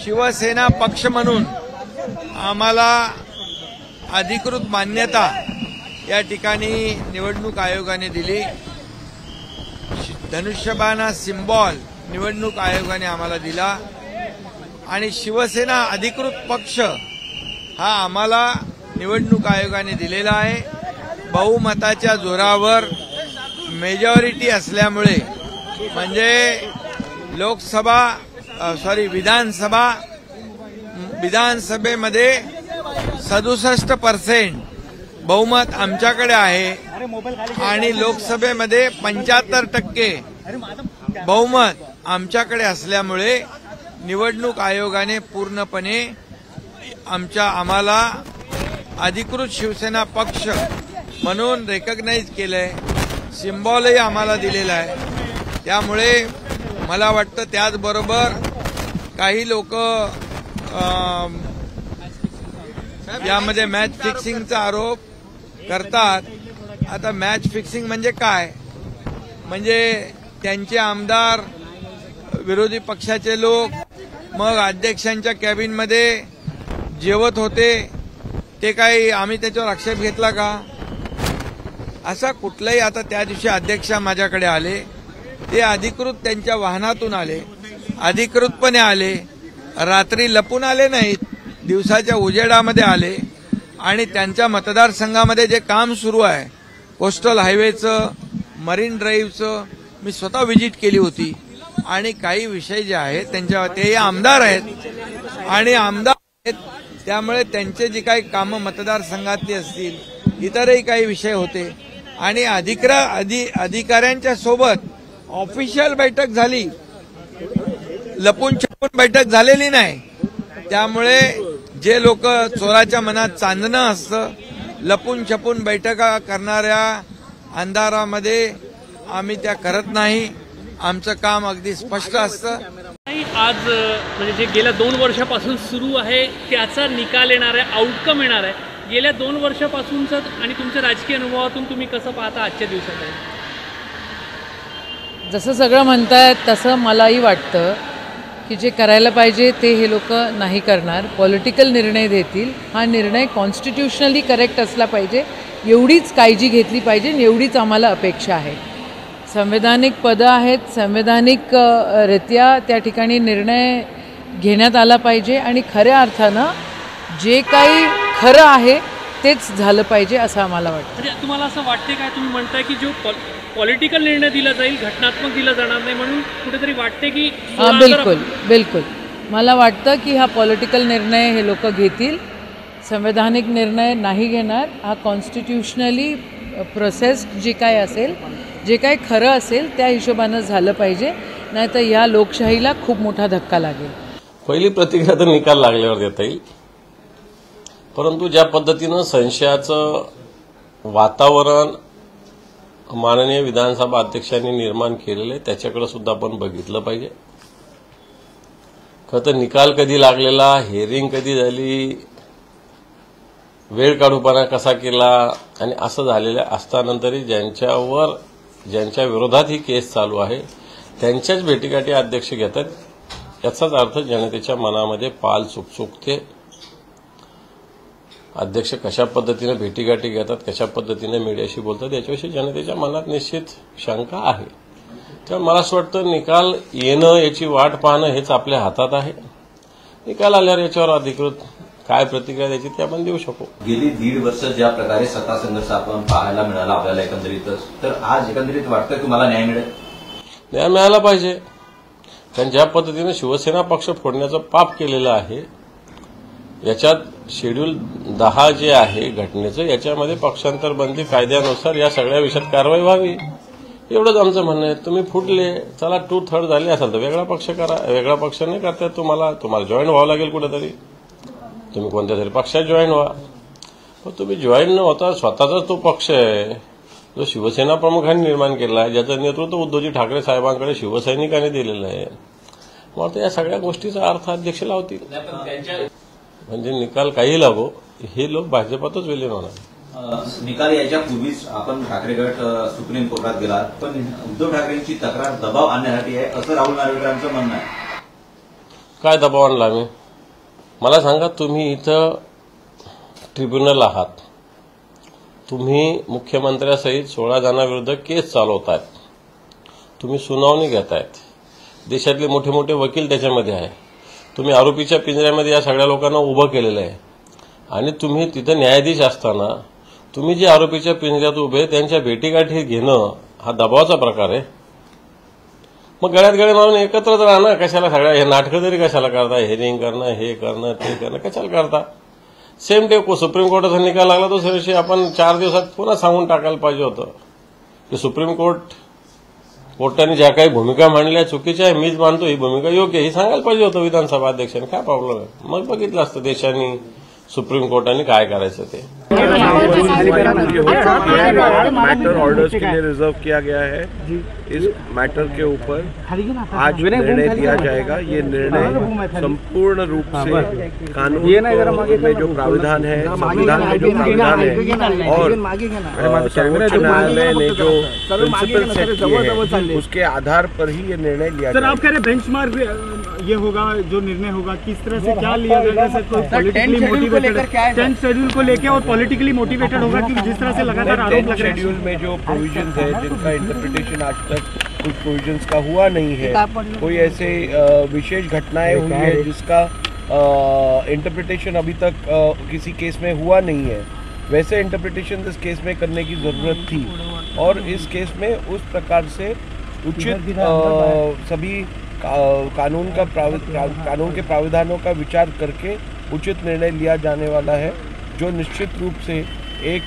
शिवसेना पक्ष म्हणून आम्हाला अधिकृत मान्यता या ठिकाणी निवडणूक आयोगाने दिली। धनुष्यबाणा सिम्बॉल निवडणूक आयोगाने आम्हाला दिला आणि शिवसेना अधिकृत पक्ष हा आम्हाला निवडणूक आयोगाने दिलेला आहे। बहुमताच्या जोरावर मेजॉरिटी असल्यामुळे म्हणजे विधानसभेमध्ये 67% बहुमत आमच्याकडे आहे आणि लोकसभेमध्ये 75% बहुमत आमच्याकडे असल्यामुळे निवडणूक आयोगाने पूर्णपणे आम्हाला अधिकृत शिवसेना पक्ष म्हणून रेकग्नाइज केलंय, सिम्बॉलही आम्हाला दिलेला आहे। त्यामुळे मला वाटतं त्याचबरोबर काही लोक यामध्ये मॅच फिक्सिंगचा आरोप करतात। आता मॅच फिक्सिंग म्हणजे काय? म्हणजे त्यांचे आमदार, विरोधी पक्षाचे लोक मग अध्यक्षांच्या कॅबिनमध्ये जेवत होते, ते काही आम्ही त्याच्यावर आक्षेप घेतला का? असा कुठलाही आता त्या दिवशी अध्यक्ष माझ्याकडे आले, ते अधिकृत त्यांच्या वाहनातून आले, अधिकृतपणे आले, रात्री लपून आले नाहीत, दिवसाच्या उजेडामध्ये आले आणि त्यांच्या मतदारसंघामध्ये जे काम सुरू आहे कोस्टल हायवेचं, मरीन ड्राईव्हचं मी स्वतः व्हिजिट केली होती आणि काही विषय जे आहेत त्यांच्या ते आमदार आहेत आणि आमदार आहेत, त्यामुळे त्यांचे जी काही कामं मतदारसंघातली असतील, इतरही काही विषय होते आणि अधिकाऱ्यांच्या सोबत ऑफिशियल बैठक झाली, लपून छपून बैठक झालेली नाही। त्यामुळे जे लोक चोराच्या मनात चांदणं असतं, लपून छपून बैठका करणाऱ्या अंधारामध्ये आम्ही त्या करत नाही। आमचं काम अगदी स्पष्ट असतं। आज म्हणजे जे गेल्या 2 वर्षापासून सुरू आहे त्याचा निकाल येणार आहे, आउटकम येणार आहे। गेल्या 2 वर्षापासूनच आणि तुमच्या राजकीय अनुभवातून तुम्ही कसं पाहता आजच्या दिवसात? जसं सगळं म्हणतायत तसं मलाही वाटतं की जे करायला पाहिजे ते हे लोक नाही करणार, पॉलिटिकल निर्णय देतील। हा निर्णय कॉन्स्टिट्यूशनली करेक्ट असला पाहिजे, एवढीच काळजी घेतली पाहिजे, एवढीच आम्हाला अपेक्षा आहे। संवैधानिक पदं आहेत, संवैधानिक रित्या त्या ठिकाणी निर्णय घेण्यात आला पाहिजे आणि खऱ्या अर्थानं जे काही खरं आहे तेच झालं पाहिजे असं आम्हाला वाटतं। म्हणजे तुम्हाला असं वाटते काय, तुम्ही म्हणताय की जो पॉलिटिकल निर्णय दिला जाईल, घटनात्मक दिला जाणार नाही, म्हणून कुठेतरी वाटते की बिलकुल मला वाटतं की हा पॉलिटिकल निर्णय हे लोक घेतील, संवैधानिक निर्णय नाही घेणार। हा कॉन्स्टिट्यूशनली प्रोसेस जी काय असेल, जे काय खरं असेल त्या हिशोबानं झालं पाहिजे, नाहीतर या लोकशाहीला खूप मोठा धक्का लागेल। पहिली प्रतिक्रिया तर निकाल लागल्यावर देता येईल, परंतु ज्या पद्धतीनं संशयाचं वातावरण माननीय विधानसभा अध्यक्षांनी निर्माण केलेलं आहे त्याच्याकडे सुद्धा आपण बघितलं पाहिजे। खरं तर निकाल कधी लागलेला, हिअरिंग कधी झाली, वेळ काढूपणा कसा केला आणि असं झालेलं असतानंतरही ज्यांच्या विरोधात ही केस चालू आहे त्यांच्याच भेटीगाठी अध्यक्ष घेतात, याचाच अर्थ जनतेच्या मनामध्ये पाल चुकचुकते। अध्यक्ष कशा पद्धतीने भेटीगाठी घेतात, कशा पद्धतीने मीडियाशी बोलतात याच्याविषयी जनतेच्या मनात निश्चित शंका आहे। त्यामुळे मला असं वाटतं निकाल येणं, याची वाट पाहणं हेच आपल्या हातात आहे। निकाल आल्यावर याच्यावर अधिकृत काय प्रतिक्रिया द्यायची ते आपण देऊ शकू। गेली 1.5 वर्ष ज्या प्रकारे सत्ता संघर्ष आपण पाहायला मिळाला आपल्याला एकंदरीतच, तर आज एकंदरीत वाटतं की मला न्याय मिळेल? न्याय मिळाला पाहिजे, कारण ज्या पद्धतीने शिवसेना पक्ष फोडण्याचं पाप केलेलं आहे, याच्यात शेड्यूल 10 जे आहे घटनेचं, याच्यामध्ये पक्षांतर बंदी कायद्यानुसार या सगळ्या विषयात कारवाई व्हावी, एवढंच आमचं म्हणणं आहे। तुम्ही फुटले, चला 2/3 झाले असेल तर वेगळा पक्ष करा, वेगळा पक्ष नाही करता तुम्हाला जॉईन व्हावं लागेल कुठेतरी, तुम्ही कोणत्या तरी पक्षात जॉईन व्हा। पण तुम्ही जॉईन न होता स्वतःचाच तो पक्ष आहे जो शिवसेना प्रमुखांनी निर्माण केला आहे, ज्याचं नेतृत्व उद्धवजी ठाकरे साहेबांकडे शिवसैनिकांनी दिलेलं आहे। मग या सगळ्या गोष्टीचा अर्थ अध्यक्ष लावतील, म्हणजे निकाल काही लागो, हे लोक भाजपातच विलीन होणार। निकाल याच्यापूर्वीच आपण ठाकरे गट सुप्रीम कोर्टात गेला, पण उद्धव ठाकरेंची तक्रार दबाव आणण्यासाठी आहे असं राहुल नार्वेकरांचं म्हणणं आहे। काय दबाव आणला आम्ही? मला सांगा, तुम्ही इथं ट्रिब्युनल आहात, तुम्ही मुख्यमंत्र्यासहित 16 जणांविरुद्ध केस चालवतायत, तुम्ही सुनावणी घेतायत, देशातले मोठे मोठे वकील त्याच्यामध्ये आहे, तुम्ही आरोपीच्या पिंजऱ्यामध्ये या सगळ्या लोकांना उभं केलेलं आहे आणि तुम्ही तिथं न्यायाधीश असताना तुम्ही जे आरोपीच्या पिंजऱ्यात उभे त्यांच्या भेटीगाठी घेणं हा दबावाचा प्रकार आहे. मग गळ्यात गळे मारून एकत्रच राहणं, कशाला सगळ्या हे नाटकं तरी कशाला करता? हेरिंग करणं, हे करणं, ते करणं कशाला करता? सेम डे सुप्रीम कोर्टाचा निकाल लागला तो विषय आपण 4 दिवसात पुन्हा सांगून टाकायला पाहिजे होतं की सुप्रीम कोर्टाने ज्या काही भूमिका मांडल्या चुकीच्या आहे, मीच मानतो ही भूमिका योग्य, ही सांगायला पाहिजे होतं विधानसभा अध्यक्षांनी. काय प्रॉब्लेम आहे? मग बघितलं असतं देशाने, सुप्रीम कोर्टाने काय करायचं ते. मैटर ऑर्डर्स के लिए रिजर्व किया गया है. इस मैटर के ऊपर आज निर्णय दिया जाएगा. ये निर्णय संपूर्ण रूप से कानून में जो प्राविधान है, संविधान में जो प्राविधान है और सर्वोच्च न्यायालय ने जो प्रिंसिपल सेट किए हैं उसके आधार पर ही ये निर्णय लिया जाएगा. सर, आप कह रहे बेंचमार्क ये होगा, जो निर्णय होगा किस तरह से क्या लिया जाएगा? सर, कोई पॉलिटिकली मोटिवेटेड 10th शेड्यूल को लेकर और पॉलिटिकली मोटिवेटेड होगा कि जिस तरह से लगातार आरोप लग रहे हैं. शेड्यूल में जो प्रोविजंस है जिनका इंटरप्रिटेशन आज तक कुछ प्रोविजंस का हुआ नहीं है, कोई ऐसे विशेष घटनाएं हुई है जिसका इंटरप्रिटेशन अभी तक किसी केस में हुआ नहीं है, वैसे इंटरप्रिटेशन इस केस में करने की ज़रूरत थी और इस केस में उस प्रकार से उचित सभी कानून के प्राविधानों का विचार करके उचित निर्णय लिया जाने वाला है, जो निश्चित रूप से एक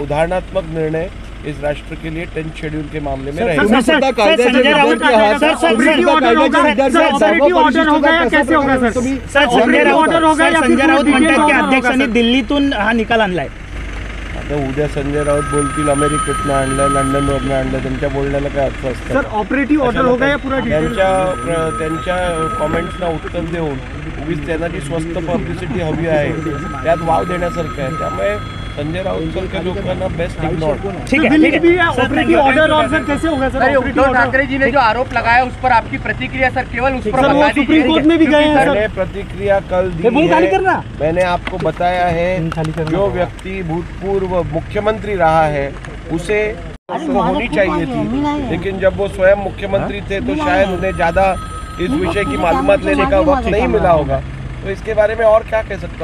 उदाहरणात्मक निर्णय इस राष्ट्र के लिए 10th शेड्यूल के मामले में रहेगा. संजय राउत म्हणतात की अध्यक्षांनी दिल्लीतून हा निकाल आणलाय. आता उद्या संजय राउत बोलतील अमेरिकेतनं आणलं, लंडनवरनं आणलं, त्यांच्या बोलण्याला काय अर्थ असतं? सर, ऑपरेटिव्ह ऑर्डर होगा या पूरा त्यांच्या कॉमेंट्सना उत्तर देऊन उगीच त्यांना जी स्वस्त पब्लिसिटी हवी आहे त्यात वाव देण्यासारखं आहे. त्यामुळे संजय राउत सारख्या लोकांना बेस्ट इग्नोर. ठीक है. ऑपरेटिव ऑर्डर और सर कैसे होगा? सर, उद्धव ठाकरे जी ने जो आरोप लगाया उस पर आपकी प्रतिक्रिया सर केवल उस पर वो सुप्रीम कोर्ट में भी गए हैं. मैंने प्रतिक्रिया कल दी है. मैंने आपको बताया है जो व्यक्ति भूतपूर्व मुख्यमंत्री रहा है उसे होनी चाहिए थी, लेकिन जब वो स्वयं मुख्यमंत्री थे तो शायद उन्हें ज्यादा इस विषय की मालूमात लेने का वक्त नहीं मिला होगा. तो इसके बारे में और क्या कह सकता हूँ.